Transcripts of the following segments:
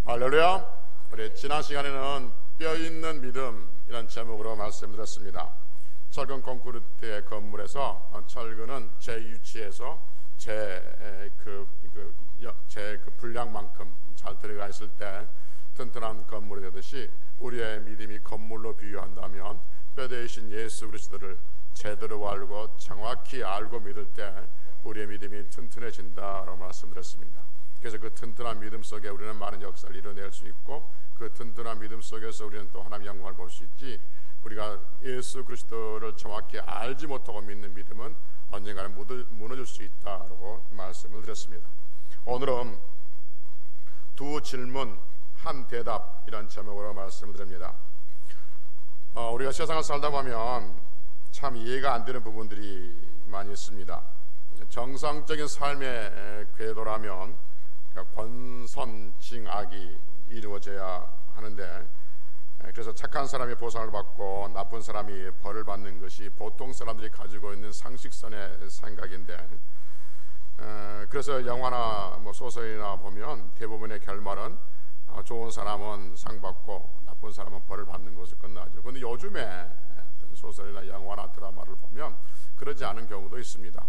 할렐루야. 우리 지난 시간에는 뼈있는 믿음이라는 제목으로 말씀드렸습니다. 철근 콘크리트의 건물에서 철근은 제 위치에서 제 분량만큼 잘 들어가 있을 때 튼튼한 건물이 되듯이 우리의 믿음이 건물로 비유한다면 뼈 대신 예수 그리스도를 제대로 알고 정확히 알고 믿을 때 우리의 믿음이 튼튼해진다라고 말씀드렸습니다. 그래서 그 튼튼한 믿음 속에 우리는 많은 역사를 이뤄낼 수 있고, 그 튼튼한 믿음 속에서 우리는 또 하나님의 영광을 볼 수 있지, 우리가 예수 그리스도를 정확히 알지 못하고 믿는 믿음은 언젠가는 무너질 수 있다고 말씀을 드렸습니다. 오늘은 두 질문 한 대답이란 제목으로 말씀을 드립니다. 우리가 세상을 살다 보면 참 이해가 안 되는 부분들이 많이 있습니다. 정상적인 삶의 궤도라면 권선징악이 이루어져야 하는데, 그래서 착한 사람이 보상을 받고 나쁜 사람이 벌을 받는 것이 보통 사람들이 가지고 있는 상식선의 생각인데, 그래서 영화나 소설이나 보면 대부분의 결말은 좋은 사람은 상 받고 나쁜 사람은 벌을 받는 것으로 끝나죠. 그런데 요즘에 소설이나 영화나 드라마를 보면 그러지 않은 경우도 있습니다.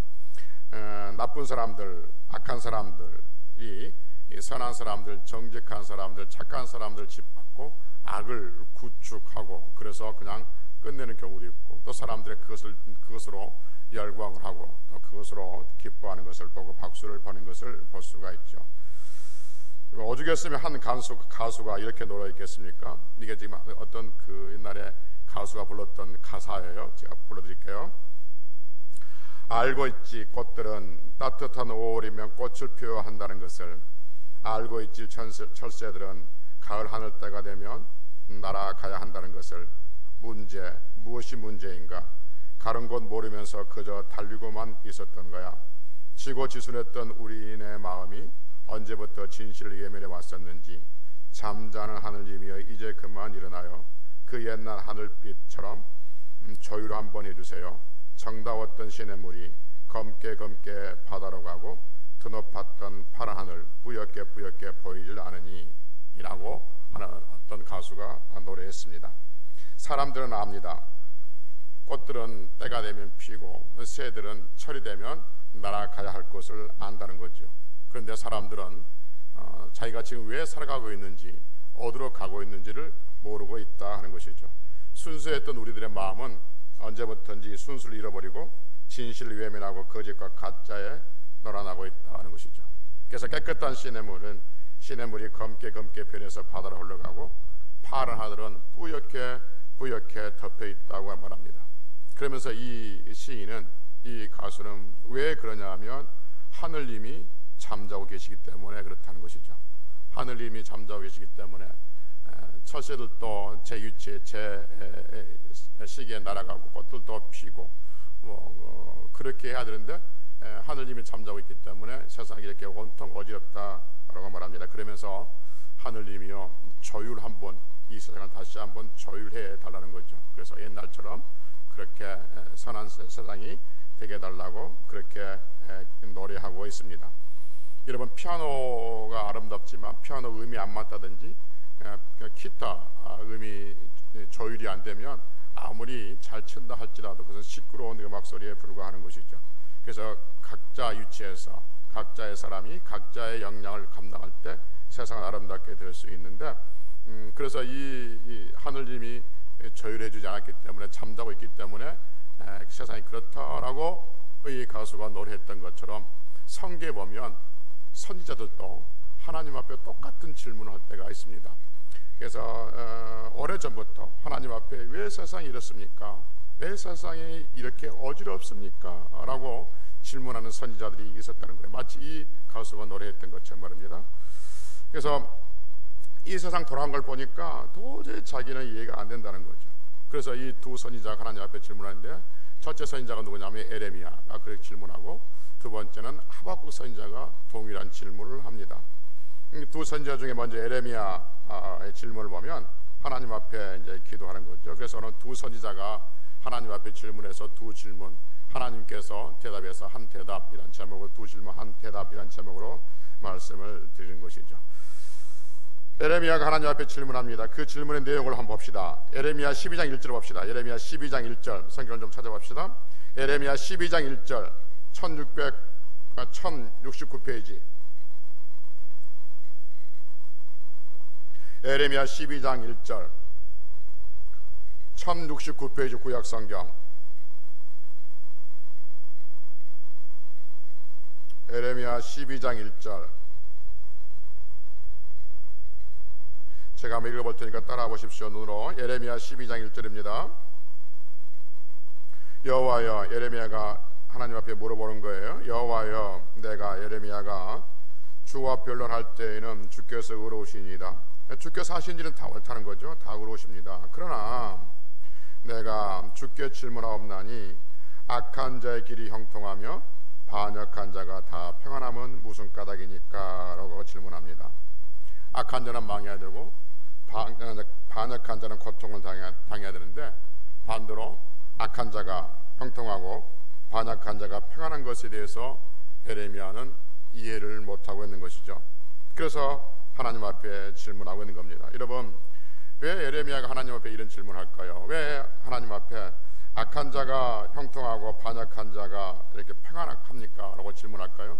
나쁜 사람들, 악한 사람들이 선한 사람들, 정직한 사람들, 착한 사람들 짓밟고 악을 구축하고 그래서 그냥 끝내는 경우도 있고, 또 사람들의 그것으로 열광을 하고 또 그것으로 기뻐하는 것을 보고 박수를 보는 것을 볼 수가 있죠. 오죽했으면 한 가수가 이렇게 노래했겠습니까? 이게 지금 어떤 그 옛날에 가수가 불렀던 가사예요. 제가 불러드릴게요. 알고 있지 꽃들은 따뜻한 5월이면 꽃을 피워한다는 것을, 알고 있지 철새들은 가을 하늘 때가 되면 날아가야 한다는 것을. 무엇이 문제인가? 가는 곳 모르면서 그저 달리고만 있었던 거야. 지고지순했던 우리인의 마음이 언제부터 진실을 예면해 왔었는지. 잠자는 하늘님이여 이제 그만 일어나요. 그 옛날 하늘빛처럼 조율 한번 해주세요. 정다웠던 시냇물이 검게 바다로 가고 드높았던 파란 하늘 뿌옇게 보이질 않으니 이라고 하는 어떤 가수가 노래했습니다. 사람들은 압니다. 꽃들은 때가 되면 피고 새들은 철이 되면 날아가야 할 것을 안다는 거죠. 그런데 사람들은 자기가 지금 왜 살아가고 있는지, 어디로 가고 있는지를 모르고 있다 하는 것이죠. 순수했던 우리들의 마음은 언제부턴지 순수를 잃어버리고 진실을 외면하고 거짓과 가짜에 놀아나고 있다 하는 것이죠. 그래서 깨끗한 시냇물이 검게 변해서 바다로 흘러가고 파란 하늘은 뿌옇게 덮여 있다고 말합니다. 그러면서 이 시인은, 이 가수는 왜 그러냐 하면 하늘님이 잠자고 계시기 때문에 그렇다는 것이죠. 하늘님이 잠자고 계시기 때문에 철새들도 제 위치에 제 시기에 날아가고 꽃들도 피고 그렇게 해야 되는데 하늘님이 잠자고 있기 때문에 세상이 이렇게 온통 어지럽다라고 말합니다. 그러면서 하늘님이요 조율 한번, 이 세상을 다시 한번 조율해 달라는 거죠. 그래서 옛날처럼 그렇게 선한 세상이 되게 해달라고 그렇게 노래하고 있습니다. 여러분, 피아노가 아름답지만 피아노 음이 안 맞다든지 기타 음이 조율이 안 되면 아무리 잘 친다 할지라도 그것은 시끄러운 음악 소리에 불과하는 것이죠. 그래서 각자 위치에서 각자의 사람이 각자의 역량을 감당할 때 세상은 아름답게 될 수 있는데, 그래서 이 하늘님이 조율해주지 않았기 때문에, 잠자고 있기 때문에 세상이 그렇다라고 이 가수가 노래했던 것처럼 성경에 보면 선지자들도 하나님 앞에 똑같은 질문을 할 때가 있습니다. 그래서 오래전부터 하나님 앞에 왜 세상이 이렇습니까? 왜 세상이 이렇게 어지럽습니까? 라고 질문하는 선지자들이 있었다는 거예요. 마치 이 가수가 노래했던 것처럼 말입니다. 그래서 이 세상 돌아간 걸 보니까 도저히 자기는 이해가 안 된다는 거죠. 그래서 이 두 선지자가 하나님 앞에 질문하는데, 첫째 선지자가 누구냐면 에레미야가 그렇게 질문하고, 두 번째는 하박국 선지자가 동일한 질문을 합니다. 두 선지자 중에 먼저 에레미야의 질문을 보면 하나님 앞에 이제 기도하는 거죠. 그래서 오늘 두 선지자가 하나님 앞에 질문해서 두 질문, 하나님께서 대답해서 한 대답이란 제목으로, 두 질문 한 대답이란 제목으로 말씀을 드리는 것이죠. 에레미야가 하나님 앞에 질문합니다. 그 질문의 내용을 한번 봅시다. 에레미야 12장 1절 봅시다. 에레미야 12장 1절 성경을 좀 찾아봅시다. 에레미야 12장 1절 1069페이지 에레미야 12장 1절 1069페이지 구약성경 에레미야 12장 1절 제가 한번 읽어볼 테니까 따라와 보십시오. 눈으로. 에레미야 12장 1절입니다. 여호와여, 에레미야가 하나님 앞에 물어보는 거예요. 여호와여, 내가 에레미야가 주와 변론할 때에는 주께서 의로우시니이다. 주께서 하신 일은 다 옳다는 거죠. 다 의로우십니다. 그러나 내가 주께 질문하옵나니 악한 자의 길이 형통하며 반역한 자가 다 평안함은 무슨 까닭이니까? 라고 질문합니다. 악한 자는 망해야 되고 반역한 자는 고통을 당해야 되는데 반대로 악한 자가 형통하고 반역한 자가 평안한 것에 대해서 에레미야는 이해를 못하고 있는 것이죠. 그래서 하나님 앞에 질문하고 있는 겁니다. 여러분, 왜 에레미야가 하나님 앞에 이런 질문할까요? 왜 하나님 앞에 악한 자가 형통하고 반역한 자가 이렇게 평안합니까? 라고 질문할까요?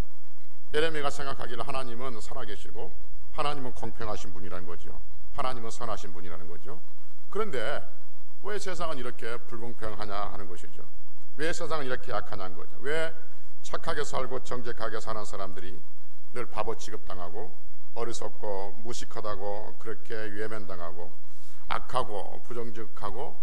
에레미야가 생각하기를 하나님은 살아계시고 하나님은 공평하신 분이라는 거죠. 하나님은 선하신 분이라는 거죠. 그런데 왜 세상은 이렇게 불공평하냐 하는 것이죠. 왜 세상은 이렇게 약하냐는 거죠. 왜 착하게 살고 정직하게 사는 사람들이 늘 바보 취급당하고 어리석고 무식하다고 그렇게 외면당하고 악하고 부정직하고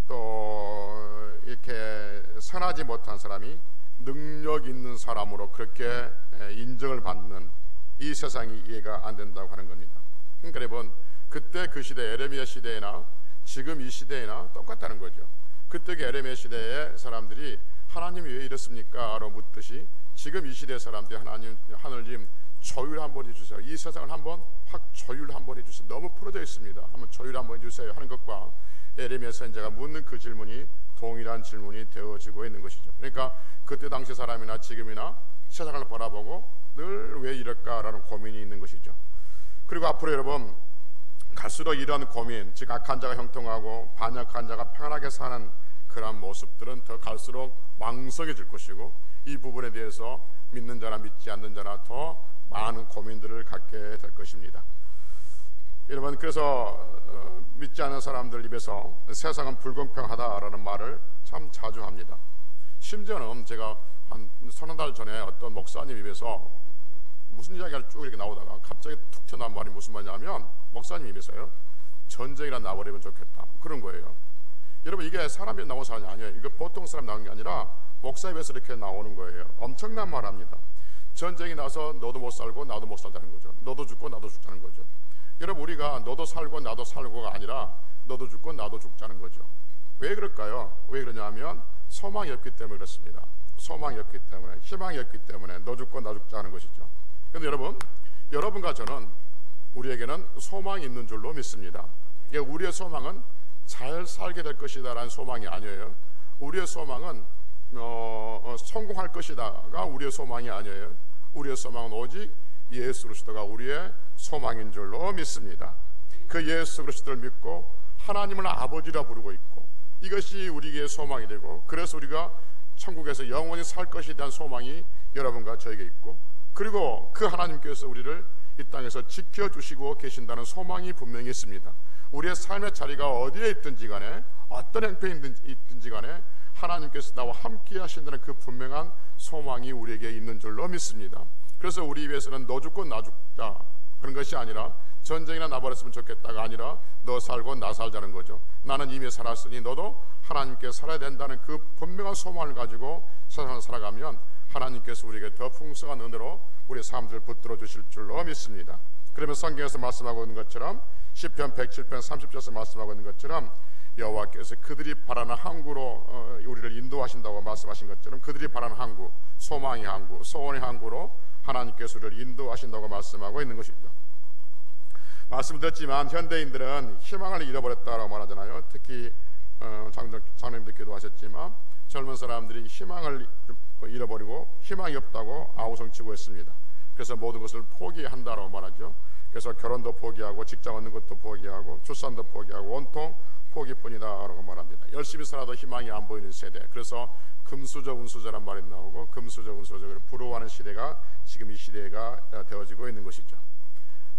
또 이렇게 선하지 못한 사람이 능력 있는 사람으로 그렇게 인정을 받는 이 세상이 이해가 안 된다고 하는 겁니다. 그러니까 여러분, 그때 그 시대 에레미야 시대나 지금 이 시대나 똑같다는 거죠. 그때 그 에레미야 시대의 사람들이 하나님이 왜 이렇습니까? 라고 묻듯이 지금 이 시대 사람들이 하나님 조율 한번 해주세요. 이 세상을 한번 확 조율 한번 해주세요. 너무 풀어져 있습니다. 한번 조율 한번 해주세요 하는 것과 에레미야 선지자가 묻는 그 질문이 동일한 질문이 되어지고 있는 것이죠. 그러니까 그때 당시 사람이나 지금이나 세상을 바라보고 늘 왜 이럴까라는 고민이 있는 것이죠. 그리고 앞으로 여러분 갈수록 이런 고민, 즉 악한 자가 형통하고 반역한 자가 평안하게 사는 그런 모습들은 더 갈수록 왕성해질 것이고 이 부분에 대해서 믿는 자나 믿지 않는 자나 더 많은 고민들을 갖게 될 것입니다. 여러분, 그래서 믿지 않는 사람들 입에서 세상은 불공평하다라는 말을 참 자주 합니다. 심지어는 제가 한 서너 달 전에 어떤 목사님 입에서 무슨 이야기가 쭉 이렇게 나오다가 갑자기 툭 튀어나온 말이 무슨 말이냐면 목사님 입에서요, 전쟁이나 나버리면 좋겠다 그런 거예요. 여러분, 이게 사람이 나온 사람이 아니에요. 이거 보통 사람 나온 게 아니라 목사 입에서 이렇게 나오는 거예요. 엄청난 말 합니다. 전쟁이 나서 너도 못 살고 나도 못 살자는 거죠. 너도 죽고 나도 죽자는 거죠. 여러분, 우리가 너도 살고 나도 살고가 아니라 너도 죽고 나도 죽자는 거죠. 왜 그럴까요? 왜 그러냐면 소망이 없기 때문에 그렇습니다. 소망이 없기 때문에, 희망이 없기 때문에 너 죽고 나 죽자는 것이죠. 그런데 여러분, 여러분과 저는 우리에게는 소망이 있는 줄로 믿습니다. 우리의 소망은 잘 살게 될 것이다 라는 소망이 아니에요. 우리의 소망은 성공할 것이다가 우리의 소망이 아니에요. 우리의 소망은 오직 예수 그리스도가 우리의 소망인 줄로 믿습니다. 그 예수 그리스도를 믿고 하나님을 아버지라 부르고 있고 이것이 우리에게 소망이 되고, 그래서 우리가 천국에서 영원히 살 것에 대한 소망이 여러분과 저에게 있고, 그리고 그 하나님께서 우리를 이 땅에서 지켜주시고 계신다는 소망이 분명히 있습니다. 우리의 삶의 자리가 어디에 있든지 간에 어떤 행편이 있든지 간에 하나님께서 나와 함께 하신다는 그 분명한 소망이 우리에게 있는 줄로 믿습니다. 그래서 우리 위해서는 너 죽고 나 죽자 그런 것이 아니라 전쟁이나 나버렸으면 좋겠다가 아니라 너 살고 나 살자는 거죠. 나는 이미 살았으니 너도 하나님께 살아야 된다는 그 분명한 소망을 가지고 세상을 살아가면 하나님께서 우리에게 더 풍성한 은혜로 우리의 삶들을 붙들어 주실 줄로 믿습니다. 그러면 성경에서 말씀하고 있는 것처럼 시편 107편 30절에서 말씀하고 있는 것처럼 여호와께서 그들이 바라는 항구로 우리를 인도하신다고 말씀하신 것처럼 그들이 바라는 항구, 소망의 항구, 소원의 항구로 하나님께서 우리를 인도하신다고 말씀하고 있는 것이죠. 말씀드렸지만 현대인들은 희망을 잃어버렸다고 말하잖아요. 특히 장로님도 기도하셨지만 젊은 사람들이 희망을 잃어버리고 희망이 없다고 아우성치고 있습니다. 그래서 모든 것을 포기한다고 말하죠. 그래서 결혼도 포기하고 직장 얻는 것도 포기하고 출산도 포기하고 온통 포기뿐이다라고 말합니다. 열심히 살아도 희망이 안 보이는 세대. 그래서 금수저 운수저란 말이 나오고 금수저 운수저를 부러워하는 시대가 지금 이 시대가 되어지고 있는 것이죠.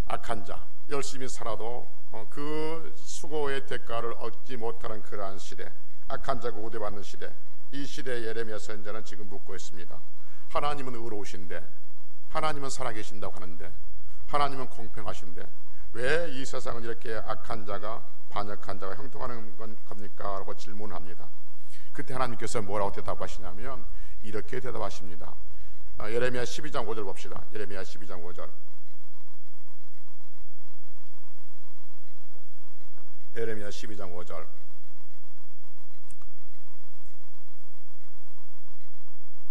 악한 자, 열심히 살아도 그 수고의 대가를 얻지 못하는 그러한 시대, 악한 자가 우대받는 시대. 이 시대의 예레미야 선지자는 지금 묻고 있습니다. 하나님은 의로우신데, 하나님은 살아계신다고 하는데, 하나님은 공평하신데 왜 이 세상은 이렇게 악한 자가 반역한 자가 형통하는 겁니까? 라고 질문합니다. 그때 하나님께서 뭐라고 대답하시냐면 이렇게 대답하십니다. 예레미야 12장 5절 봅시다. 예레미야 12장 5절. 예레미야 12장 5절.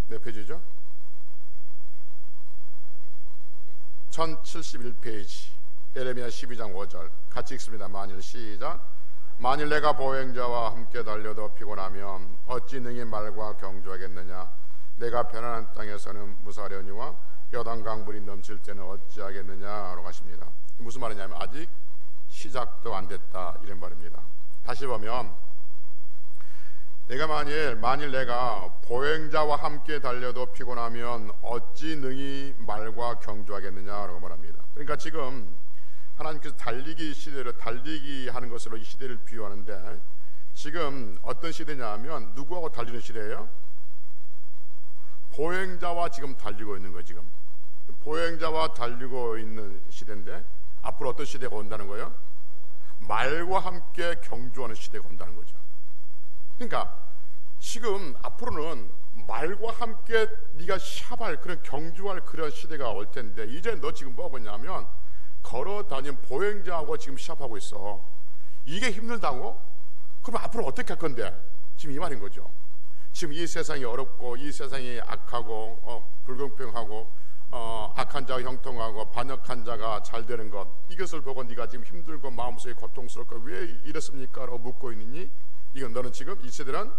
몇 페이지죠? 1071페이지. 예레미야 12장 5절 같이 읽습니다. 만일 시작. 만일 내가 보행자와 함께 달려도 피곤하면 어찌 능히 말과 경주하겠느냐. 내가 편안한 땅에서는 무사려니와 여단강 물이 넘칠 때는 어찌하겠느냐라고 하십니다. 무슨 말이냐면 아직 시작도 안 됐다 이런 말입니다. 다시 보면 내가 만일 내가 보행자와 함께 달려도 피곤하면 어찌 능히 말과 경주하겠느냐라고 말합니다. 그러니까 지금 하나님께서 달리기 시대를 달리기 하는 것으로 이 시대를 비유하는데 지금 어떤 시대냐 하면 누구하고 달리는 시대예요? 보행자와 지금 달리고 있는 거예요. 지금 보행자와 달리고 있는 시대인데 앞으로 어떤 시대가 온다는 거예요? 말과 함께 경주하는 시대가 온다는 거죠. 그러니까 지금 앞으로는 말과 함께 네가 샵할 그런 경주할 그런 시대가 올 텐데 이제 너 지금 뭐 하고 있냐면 걸어 다니는 보행자하고 지금 시합하고 있어. 이게 힘들다고? 그럼 앞으로 어떻게 할 건데? 지금 이 말인 거죠. 지금 이 세상이 어렵고 이 세상이 악하고 불공평하고 악한 자가 형통하고 반역한 자가 잘 되는 것, 이것을 보고 네가 지금 힘들고 마음속에 고통스럽고 왜 이렇습니까? 라고 묻고 있느니 이건 너는 지금 이 세대는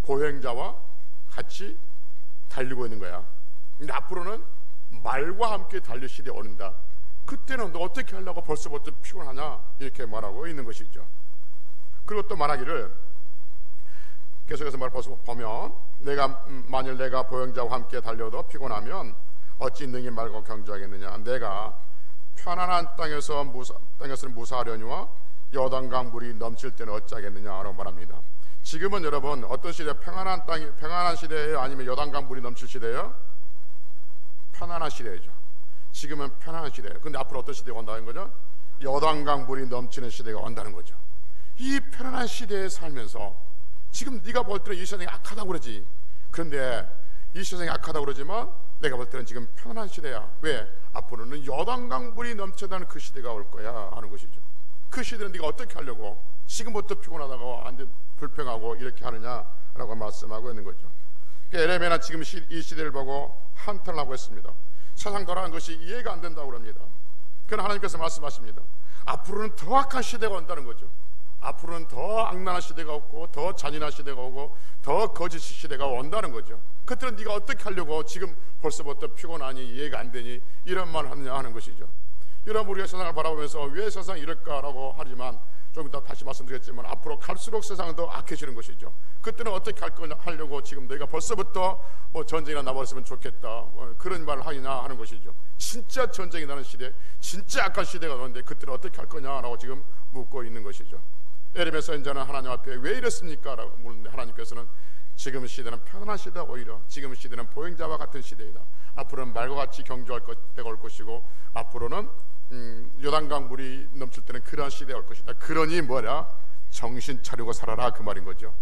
보행자와 같이 달리고 있는 거야. 근데 앞으로는 말과 함께 달릴 시대가 오는다. 그때는 너 어떻게 하려고 벌써부터 피곤하냐 이렇게 말하고 있는 것이죠. 그리고 또 말하기를 계속해서 보면 만일 내가 보행자와 함께 달려도 피곤하면 어찌 능히 말고 경주하겠느냐. 내가 편안한 땅에서는 무사하려니와 여단강 물이 넘칠 때는 어찌하겠느냐라고 말합니다. 지금은 여러분 어떤 시대? 평안한 시대예요? 아니면 여단강 물이 넘칠 시대예요? 편안한 시대죠. 지금은 편안한 시대예요. 근데 앞으로 어떤 시대가 온다는 거죠? 여단강 물이 넘치는 시대가 온다는 거죠. 이 편안한 시대에 살면서 지금 네가 볼 때는 이 세상이 악하다고 그러지. 그런데 이 세상이 악하다고 그러지만 내가 볼 때는 지금 편안한 시대야. 왜? 앞으로는 여단강 물이 넘쳐나는 그 시대가 올 거야 하는 것이죠. 그 시대는 네가 어떻게 하려고 지금부터 피곤하다고 완전 불평하고 이렇게 하느냐라고 말씀하고 있는 거죠. 에레미야는 지금 이 시대를 보고 한탄을 하고 있습니다. 세상 돌아가는 것이 이해가 안 된다고 합니다. 그러나 하나님께서 말씀하십니다. 앞으로는 더 악한 시대가 온다는 거죠. 앞으로는 더 악랄한 시대가 오고 더 잔인한 시대가 오고 더 거짓 시대가 온다는 거죠. 그때는 네가 어떻게 하려고 지금 벌써부터 피곤하니 이해가 안 되니 이런 말을 하느냐 하는 것이죠. 여러분 우리가 세상을 바라보면서 왜 세상이 이럴까라고 하지만 좀 이따 다시 말씀드리겠지만 앞으로 갈수록 세상은 더 악해지는 것이죠. 그때는 어떻게 할 거냐 하려고 지금 너희가 벌써부터 전쟁이나 나버렸으면 좋겠다 그런 말을 하느냐 하는 것이죠. 진짜 전쟁이 나는 시대, 진짜 악한 시대가 오는데 그때는 어떻게 할 거냐라고 지금 묻고 있는 것이죠. 에레미야 선지자는 하나님 앞에 왜 이랬습니까? 라고 묻는데 하나님께서는 지금 시대는 편안한 시대다. 오히려 지금 시대는 보행자와 같은 시대이다. 앞으로는 말과 같이 경주할 때가 올 것이고 앞으로는 요단강 물이 넘칠 때는 그런 시대가 올 것이다. 그러니 뭐냐? 정신 차리고 살아라 그 말인 거죠.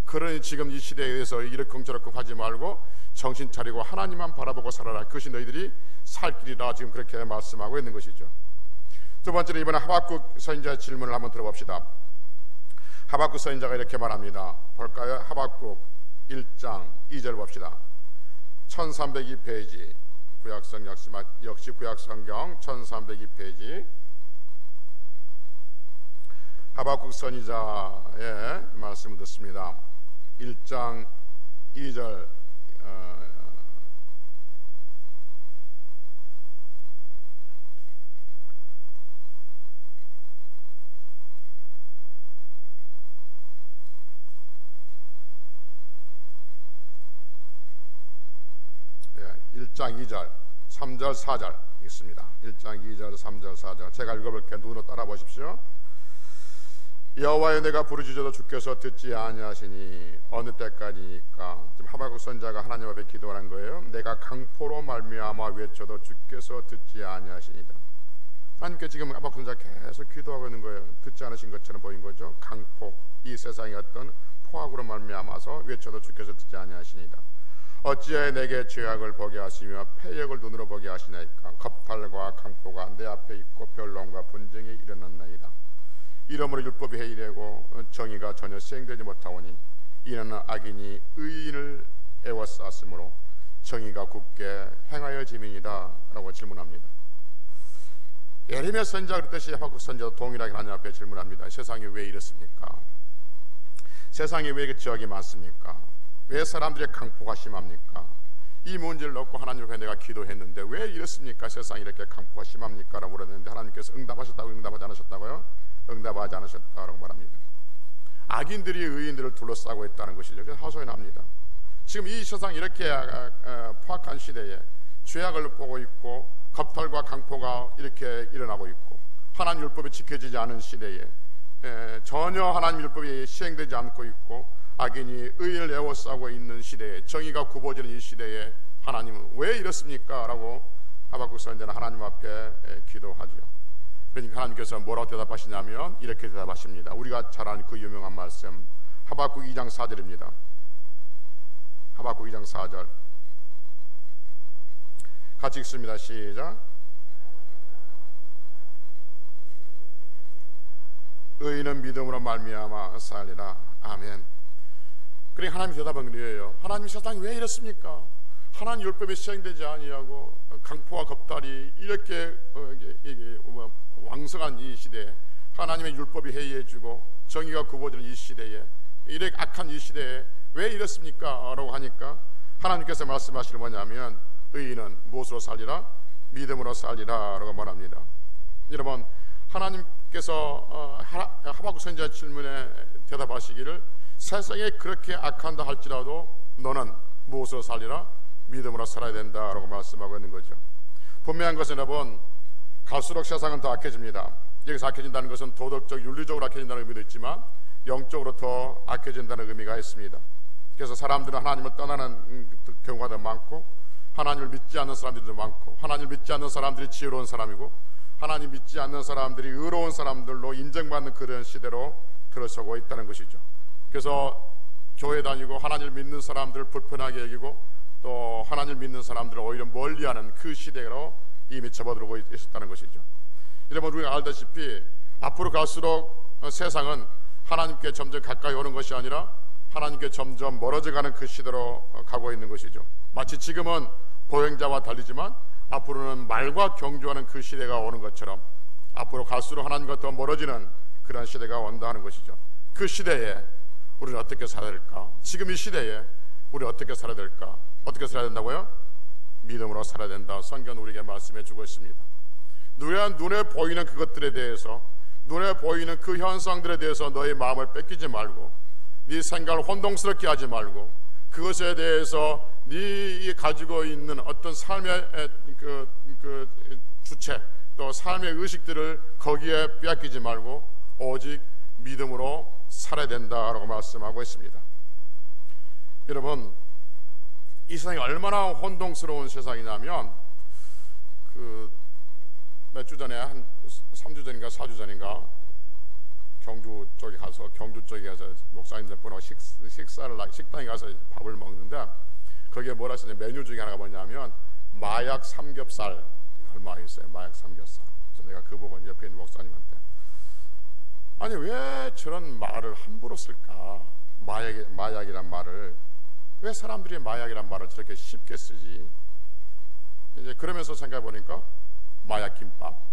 그러니 지금 이 시대에 대해서 이렇쿵저렇쿵 하지 말고 정신 차리고 하나님만 바라보고 살아라. 그것이 너희들이 살 길이라 지금 그렇게 말씀하고 있는 것이죠. 두 번째로 이번에 하박국 선지자의 질문을 한번 들어봅시다. 하박국 선지자가 이렇게 말합니다. 볼까요? 하박국 1장 2절 봅시다. 1302페이지 역시 구약성경 1302페이지 하박국 선지자의 말씀을 듣습니다. 1장 2절 1장 2절 3절 4절 있습니다. 1장 2절 3절 4절 제가 읽어볼게요. 눈으로 따라 보십시오. 여호와여 내가 부르짖어도 주께서 듣지 아니하시니 어느 때까지니까. 지금 하박국 선지자가 하나님 앞에 기도하는 거예요. 내가 강포로 말미암아 외쳐도 주께서 듣지 아니하시니이다. 하나님께 지금 하박국 선지자가 계속 기도하고 있는 거예요. 듣지 않으신 것처럼 보인 거죠. 강포, 이 세상의 어떤 포악으로 말미암아서 외쳐도 주께서 듣지 아니하시니이다. 어찌하여 내게 죄악을 보게 하시며 패역을 눈으로 보게 하시나이까. 겁탈과 강포가 내 앞에 있고 변론과 분쟁이 일어났나이다. 이러므로 율법이 해이되고 정의가 전혀 시행되지 못하오니 이는 악인이 의인을 애워쌌으므로 정의가 굳게 행하여짐이니이다 라고 질문합니다. 예레미야 선지자가 그랬듯이 하박국 선지자도 동일하게 하나님 앞에 질문합니다. 세상이 왜 이렇습니까? 세상에 왜 이렇게 지역이 많습니까? 왜 사람들의 강포가 심합니까? 이 문제를 놓고 하나님 앞에 내가 기도했는데 왜 이렇습니까? 세상이 이렇게 강포가 심합니까? 라고 물었는데 하나님께서 응답하셨다고 응답하지 않으셨다고요? 응답하지 않으셨다고 말합니다. 악인들이 의인들을 둘러싸고 있다는 것이죠. 그래서 하소연 합니다. 지금 이 세상 이렇게 포악한 시대에 죄악을 보고 있고 겁탈과 강포가 이렇게 일어나고 있고 하나님 율법이 지켜지지 않은 시대에 전혀 하나님 율법이 시행되지 않고 있고 악인이 의인을 에워싸고 있는 시대에 정의가 굽어지는 이 시대에 하나님은 왜 이렇습니까? 라고 하박국 선지자는 하나님 앞에 기도하죠. 그러니까 하나님께서 뭐라고 대답하시냐면 이렇게 대답하십니다. 우리가 잘 아는 그 유명한 말씀 하박국 2장 4절입니다. 하박국 2장 4절 같이 읽습니다. 시작. 의인은 믿음으로 말미암아 살리라. 아멘. 그러니까 하나님 대답은 그래요. 하나님 세상이 왜 이렇습니까? 하나님 율법이 시행되지 아니하고 강포와 겁탈이 이렇게 왕성한 이 시대에 하나님의 율법이 해이해지고 정의가 굽어지는 이 시대에 이렇게 악한 이 시대에 왜 이렇습니까? 라고 하니까 하나님께서 말씀하시는 뭐냐면 의인은 무엇으로 살리라? 믿음으로 살리라 라고 말합니다. 여러분 하나님께서 하박국 선지자 질문에 대답하시기를 세상에 그렇게 악한다 할지라도 너는 무엇으로 살리라? 믿음으로 살아야 된다라고 말씀하고 있는 거죠. 분명한 것은 여러분 갈수록 세상은 더 악해집니다. 여기서 악해진다는 것은 도덕적 윤리적으로 악해진다는 의미도 있지만 영적으로 더 악해진다는 의미가 있습니다. 그래서 사람들은 하나님을 떠나는 경우가 더 많고 하나님을 믿지 않는 사람들이 더 많고 하나님을 믿지 않는 사람들이 지혜로운 사람이고 하나님 믿지 않는 사람들이 의로운 사람들로 인정받는 그런 시대로 들어서고 있다는 것이죠. 그래서 교회 다니고 하나님을 믿는 사람들을 불편하게 여기고 또 하나님을 믿는 사람들을 오히려 멀리하는 그 시대로 이미 접어들고 있었다는 것이죠. 여러분 우리가 알다시피 앞으로 갈수록 세상은 하나님께 점점 가까이 오는 것이 아니라 하나님께 점점 멀어져가는 그 시대로 가고 있는 것이죠. 마치 지금은 보행자와 달리지만 앞으로는 말과 경주하는 그 시대가 오는 것처럼 앞으로 갈수록 하나님과 더 멀어지는 그런 시대가 온다 하는 것이죠. 그 시대에 우리는 어떻게 살아야 될까? 지금 이 시대에 우리는 어떻게 살아야 될까? 어떻게 살아야 된다고요? 믿음으로 살아야 된다. 성경은 우리에게 말씀해 주고 있습니다. 눈에 보이는 그것들에 대해서 눈에 보이는 그 현상들에 대해서 너의 마음을 뺏기지 말고 네 생각을 혼동스럽게 하지 말고 그것에 대해서 네 가지고 있는 어떤 삶의 그 주체 또 삶의 의식들을 거기에 빼앗기지 말고 오직 믿음으로 살아야 된다라고 말씀하고 있습니다. 여러분 이 세상이 얼마나 혼동스러운 세상이냐면 몇 주 전에 한 3주 전인가 4주 전인가 경주 쪽에 가서 목사님들 보러 식당에 가서 밥을 먹는데 거기에 뭐라 했어요? 메뉴 중에 하나가 뭐냐면 마약 삼겹살 얼마 있어요? 마약 삼겹살. 그래서 내가 그 보고 옆에 있는 목사님한테 아니 왜 저런 말을 함부로 쓸까? 마약이란 말을 왜 사람들이 마약이란 말을 저렇게 쉽게 쓰지? 이제 그러면서 생각해 보니까 마약 김밥,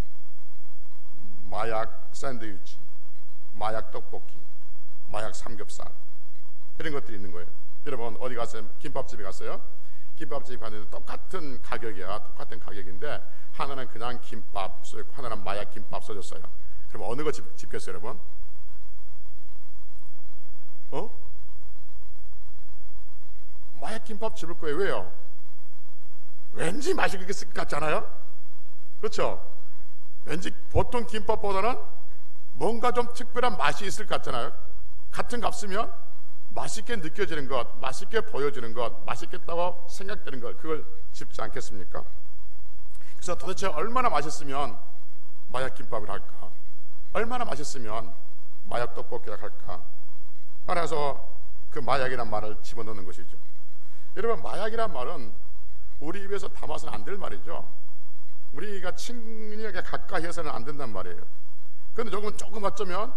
마약 샌드위치, 마약 떡볶이, 마약 삼겹살 이런 것들이 있는 거예요. 여러분 어디 가서 김밥집에 갔어요? 김밥집에 갔는데 똑같은 가격이야. 똑같은 가격인데 하나는 그냥 김밥 써있고 하나는 마약 김밥 써졌어요. 그럼 어느 거 집겠어요 여러분? 마약 김밥 집을 거예요. 왜요? 왠지 맛있을 것 같지 않아요? 그렇죠? 왠지 보통 김밥보다는 뭔가 좀 특별한 맛이 있을 것 같잖아요. 같은 값 쓰면 맛있게 느껴지는 것, 맛있게 보여지는 것, 맛있겠다고 생각되는 것, 그걸 짚지 않겠습니까? 그래서 도대체 얼마나 맛있으면 마약 김밥을 할까? 얼마나 맛있으면 마약 떡볶이를 할까? 그래서 그 마약이란 말을 집어넣는 것이죠. 여러분, 마약이란 말은 우리 입에서 담아서는 안 될 말이죠. 우리가 친근하게 가까이 해서는 안 된단 말이에요. 그런데 조금 어쩌면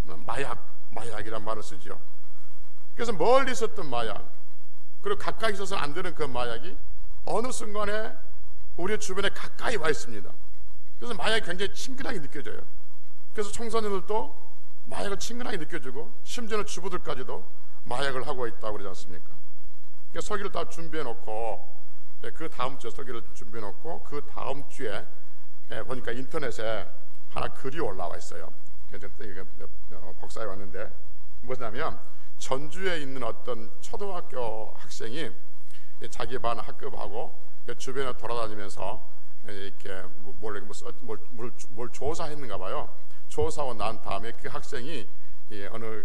마약이란 말을 쓰죠. 그래서 멀리 있었던 마약, 그리고 가까이 있어서는 안 되는 그 마약이 어느 순간에 우리 주변에 가까이 와 있습니다. 그래서 마약이 굉장히 친근하게 느껴져요. 그래서 청소년들도 마약을 친근하게 느껴지고, 심지어는 주부들까지도 마약을 하고 있다고 그러지 않습니까? 그러니까 서기를 다 준비해 놓고, 그 다음 주에 서기를 준비해 놓고, 그 다음 주에 보니까 인터넷에 하나 글이 올라와 있어요. 복사해 왔는데 뭐냐면, 전주에 있는 어떤 초등학교 학생이 자기 반 학급하고 주변에 돌아다니면서 이렇게 뭘 조사했는가 봐요. 조사하고 난 다음에 그 학생이 어느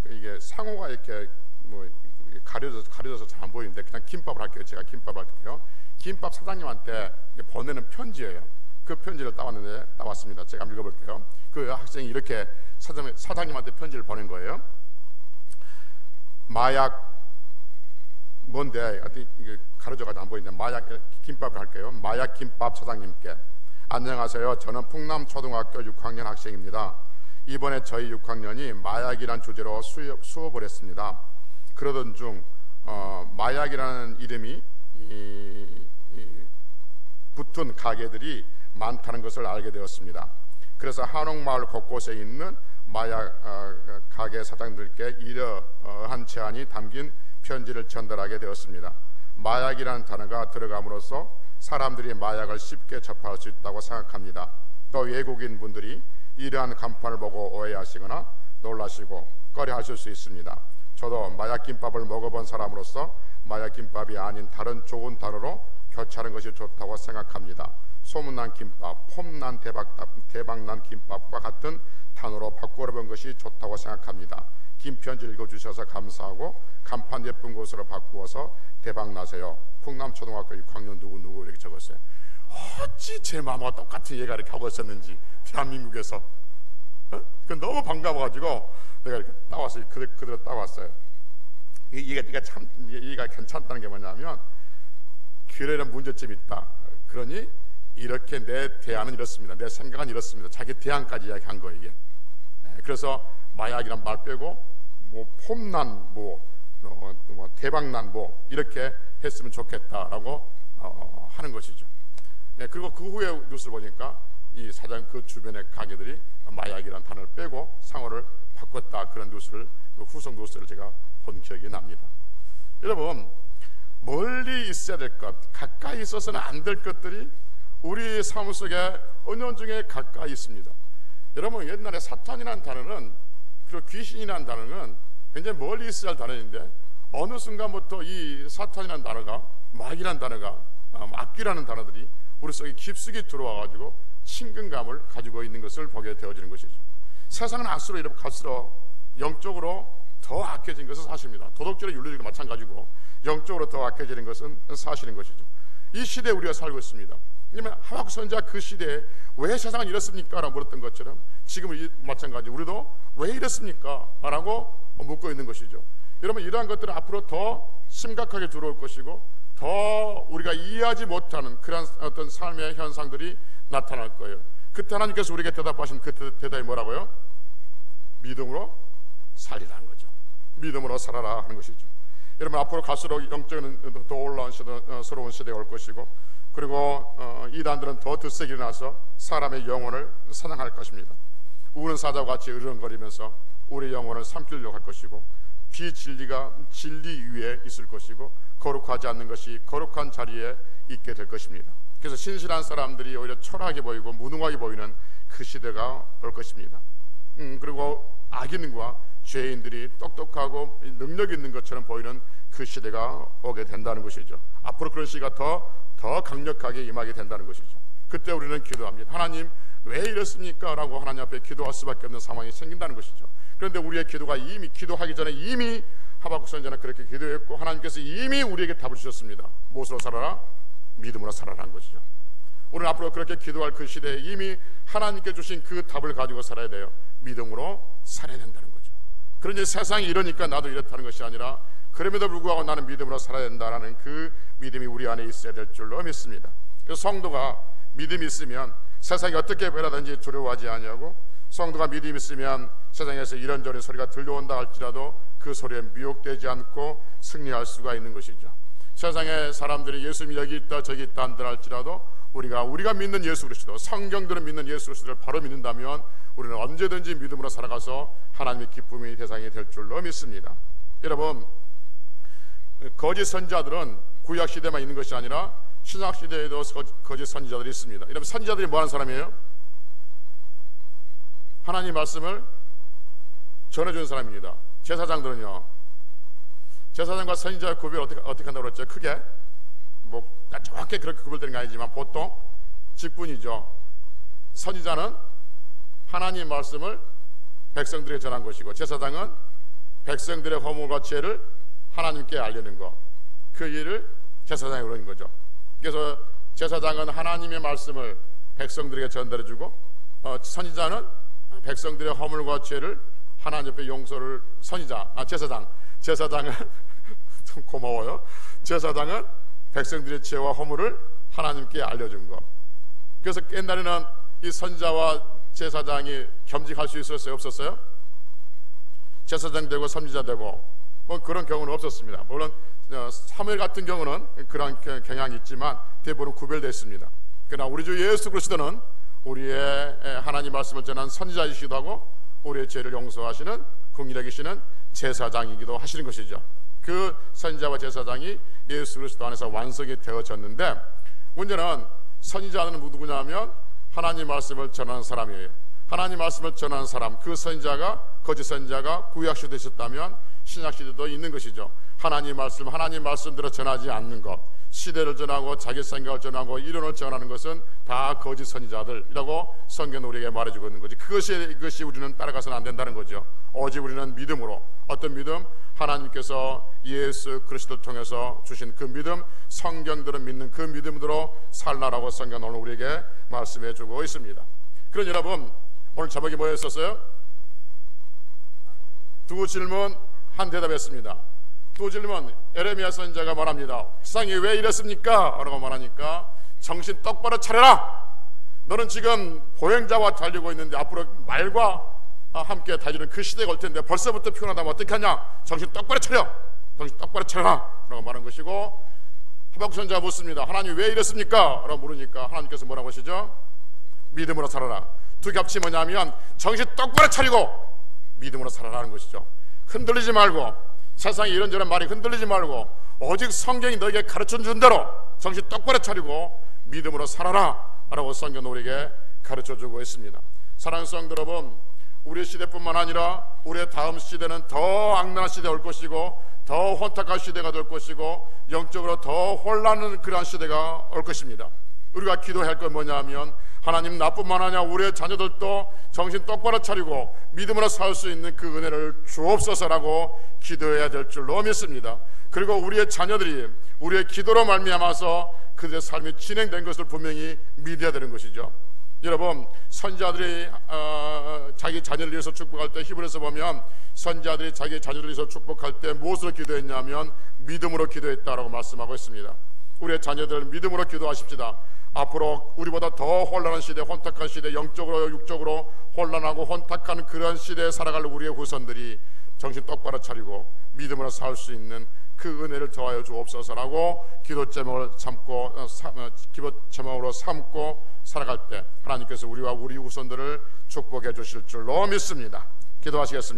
이게 상호가 이렇게 뭐 가려져서 잘 안 보이는데 그냥 김밥을 할게요. 제가 김밥을 할게요. 김밥 사장님한테 보내는 편지예요. 그 편지를 따왔습니다. 제가 한번 읽어볼게요. 그 학생이 이렇게 사장님한테 편지를 보낸 거예요. 마약 뭔데? 이게 가려져가지고 안 보이는데 마약 김밥을 할게요. 마약 김밥 사장님께 안녕하세요. 저는 풍남초등학교 6학년 학생입니다. 이번에 저희 6학년이 마약이란 주제로 수업을 했습니다. 그러던 중 마약이라는 이름이 붙은 가게들이 많다는 것을 알게 되었습니다. 그래서 한옥마을 곳곳에 있는 마약 가게 사장들께 이러한 제안이 담긴 편지를 전달하게 되었습니다. 마약이라는 단어가 들어감으로써 사람들이 마약을 쉽게 접할 수 있다고 생각합니다. 또 외국인 분들이 이러한 간판을 보고 오해하시거나 놀라시고 꺼려하실 수 있습니다. 저도 마약김밥을 먹어본 사람으로서 마약김밥이 아닌 다른 좋은 단어로 교체하는 것이 좋다고 생각합니다. 소문난 김밥, 폼난 대박난 김밥과 같은 단어로 바꾸어본 것이 좋다고 생각합니다. 긴 편지 읽어주셔서 감사하고 간판 예쁜 곳으로 바꾸어서 대박나세요. 풍남초등학교 6학년 누구 이렇게 적었어요. 어찌 제 마음과 똑같은 얘가 이렇게 하고 있었는지 대한민국에서 그 너무 반가워가지고 내가 이렇게 따왔어요. 그대로 따왔어요. 얘가 괜찮다는 게 뭐냐면 그런 문제점이 있다. 그러니 이렇게 내 대안은 이렇습니다. 내 생각은 이렇습니다. 자기 대안까지 이야기한 거예요. 이게. 그래서 마약이란 말 빼고 뭐 폼난 뭐 대박난 뭐 이렇게 했으면 좋겠다라고 하는 것이죠. 그리고 그 후에 뉴스를 보니까 이 사장 그 주변의 가게들이 마약이란 단어를 빼고 상호를 바꿨다, 그런 뉴스를, 후속 뉴스를 제가 본 기억이 납니다. 여러분, 멀리 있어야 될 것, 가까이 있어서는 안 될 것들이 우리 삶 속에 은연중에 가까이 있습니다. 여러분, 옛날에 사탄이라는 단어는, 그리고 귀신이라는 단어는 굉장히 멀리 있어야 할 단어인데 어느 순간부터 이 사탄이라는 단어가, 마귀라는 단어가, 악귀라는 단어들이 우리 속에 깊숙이 들어와가지고 친근감을 가지고 있는 것을 보게 되어지는 것이죠. 세상은 갈수록 영적으로 더 악해진 것은 사실입니다. 도덕질의 윤리적도 마찬가지고 영적으로 더 악해지는 것은 사실인 것이죠. 이 시대에 우리가 살고 있습니다. 왜냐하면 하박국 선지자 그 시대에 왜 세상은 이렇습니까? 라고 물었던 것처럼 지금은 마찬가지 우리도 왜 이렇습니까? 라고 묻고 있는 것이죠. 여러분, 이러한 것들은 앞으로 더 심각하게 들어올 것이고 더 우리가 이해하지 못하는 그런 어떤 삶의 현상들이 나타날 거예요. 그때 하나님께서 우리에게 대답하신 그 대답이 뭐라고요? 믿음으로 살리라는 거죠. 믿음으로 살아라 하는 것이죠. 여러분, 앞으로 갈수록 영적인 더 올라온 새로운 시대가 올 것이고, 그리고 이단들은 더 드세게 일어나서 사람의 영혼을 사냥할 것입니다. 우는 사자와 같이 으르렁거리면서 우리의 영혼을 삼키려고 할 것이고, 비진리가 진리 위에 있을 것이고, 거룩하지 않는 것이 거룩한 자리에 있게 될 것입니다. 그래서 신실한 사람들이 오히려 초라하게 보이고 무능하게 보이는 그 시대가 올 것입니다. 그리고 악인과 죄인들이 똑똑하고 능력 있는 것처럼 보이는 그 시대가 오게 된다는 것이죠. 앞으로 그런 시대가 더 강력하게 임하게 된다는 것이죠. 그때 우리는 기도합니다. 하나님 왜 이랬습니까? 라고 하나님 앞에 기도할 수밖에 없는 상황이 생긴다는 것이죠. 그런데 우리의 기도가 이미 기도하기 전에 이미 하박국 선지자는 그렇게 기도했고 하나님께서 이미 우리에게 답을 주셨습니다. 무엇으로 살아라? 믿음으로 살아라는 것이죠. 우리는 앞으로 그렇게 기도할 그 시대에 이미 하나님께 주신 그 답을 가지고 살아야 돼요. 믿음으로 살아야 된다는 거죠. 그런데 세상이 이러니까 나도 이렇다는 것이 아니라 그럼에도 불구하고 나는 믿음으로 살아야 된다는 그 믿음이 우리 안에 있어야 될 줄로 믿습니다. 그래서 성도가 믿음이 있으면 세상이 어떻게 변하든지 두려워하지 아니하고, 성도가 믿음이 있으면 세상에서 이런저런 소리가 들려온다 할지라도 그 소리에 미혹되지 않고 승리할 수가 있는 것이죠. 세상에 사람들이 예수님이 여기 있다 저기 있다 한들 할지라도 우리가 믿는 예수 그리스도, 성경들은 믿는 예수 그리스도를 바로 믿는다면 우리는 언제든지 믿음으로 살아가서 하나님의 기쁨의 대상이 될 줄로 믿습니다. 여러분, 거짓 선지자들은 구약 시대만 있는 것이 아니라 신약 시대에도 거짓 선지자들이 있습니다. 여러분, 선지자들이 뭐 하는 사람이에요? 하나님 말씀을 전해주는 사람입니다. 제사장들은요, 제사장과 선지자의 구별 어떻게 한다고 그랬죠? 크게 뭐 정확히 그렇게 구별되는 게 아니지만 보통 직분이죠. 선지자는 하나님 말씀을 백성들에게 전한 것이고, 제사장은 백성들의 허물과 죄를 하나님께 알리는 것, 그 일을 제사장이 그러는 거죠. 그래서 제사장은 하나님의 말씀을 백성들에게 전달해주고, 선지자는 백성들의 허물과 죄를 하나님 앞에 용서를 제사장은 좀 고마워요. 제사장은 백성들의 죄와 허물을 하나님께 알려준 것. 그래서 옛날에는 이 선지자와 제사장이 겸직할 수 있었어요? 없었어요? 제사장 되고 선지자 되고 뭐 그런 경우는 없었습니다. 물론 사무엘 같은 경우는 그런 경향이 있지만 대부분 구별되어 있습니다. 그러나 우리 주 예수 그리스도는 우리의 하나님 말씀을 전하는 선지자이시기도 하고 우리의 죄를 용서하시는 긍휼히 여기시는 제사장이기도 하시는 것이죠. 그 선지자와 제사장이 예수 그리스도 안에서 완성이 되어졌는데, 문제는 선지자는 누구냐면 하나님 말씀을 전하는 사람이에요. 하나님 말씀을 전하는 사람, 그 선지자가 거짓 선지자가 구약 시대에 있었다면 신약 시대도 있는 것이죠. 하나님 말씀대로 전하지 않는 것, 시대를 전하고 자기 생각을 전하고 이론을 전하는 것은 다 거짓 선지자들이라고 성경은 우리에게 말해주고 있는 거지. 그것이 우리는 따라가서는 안 된다는 거죠. 오직 우리는 믿음으로, 어떤 믿음? 하나님께서 예수 그리스도를 통해서 주신 그 믿음, 성경들은 믿는 그 믿음으로 살라라고 성경은 오늘 우리에게 말씀해 주고 있습니다. 그럼 여러분, 오늘 제목이 뭐였었어요? 두 질문 한 대답했습니다. 두 질문, 에레미야 선지자가 말합니다. 세상이 왜 이랬습니까? 라고 말하니까 정신 똑바로 차려라. 너는 지금 보행자와 달리고 있는데 앞으로 말과 함께 달리는 그 시대가 올 텐데 벌써부터 피곤하다면 어떻게 하냐? 정신 똑바로 차려. 정신 똑바로 차려라. 라고 말한 것이고, 하박국 선지자가 묻습니다. 하나님 왜 이랬습니까? 라고 물으니까 하나님께서 뭐라고 하시죠? 믿음으로 살아라. 두 겹치 뭐냐면 정신 똑바로 차리고 믿음으로 살아라는 것이죠. 흔들리지 말고, 세상에 이런저런 말이 흔들리지 말고 오직 성경이 너에게 가르쳐준 대로 정신 똑바로 차리고 믿음으로 살아라 라고 성경은 우리에게 가르쳐주고 있습니다. 사랑하는 성도 여러분, 우리 시대뿐만 아니라 우리의 다음 시대는 더 악랄한 시대가 올 것이고 더 혼탁한 시대가 될 것이고 영적으로 더 혼란한 그러한 시대가 올 것입니다. 우리가 기도해야 할 건 뭐냐 하면, 하나님 나뿐만 아니라 우리의 자녀들도 정신 똑바로 차리고 믿음으로 살 수 있는 그 은혜를 주옵소서라고 기도해야 될 줄로 믿습니다. 그리고 우리의 자녀들이 우리의 기도로 말미암아서 그들의 삶이 진행된 것을 분명히 믿어야 되는 것이죠. 여러분, 선지자들이 자기 자녀를 위해서 축복할 때 히브리서 보면 선지자들이 자기 자녀를 위해서 축복할 때 무엇으로 기도했냐면 믿음으로 기도했다라고 말씀하고 있습니다. 우리의 자녀들 믿음으로 기도하십시다. 앞으로 우리보다 더 혼란한 시대, 혼탁한 시대, 영적으로 육적으로 혼란하고 혼탁한 그런 시대에 살아갈 우리의 후손들이 정신 똑바로 차리고 믿음으로 살 수 있는 그 은혜를 더하여 주옵소서라고 기도 제목으로 삼고 살아갈 때 하나님께서 우리와 우리 후손들을 축복해 주실 줄로 믿습니다. 기도하시겠습니다.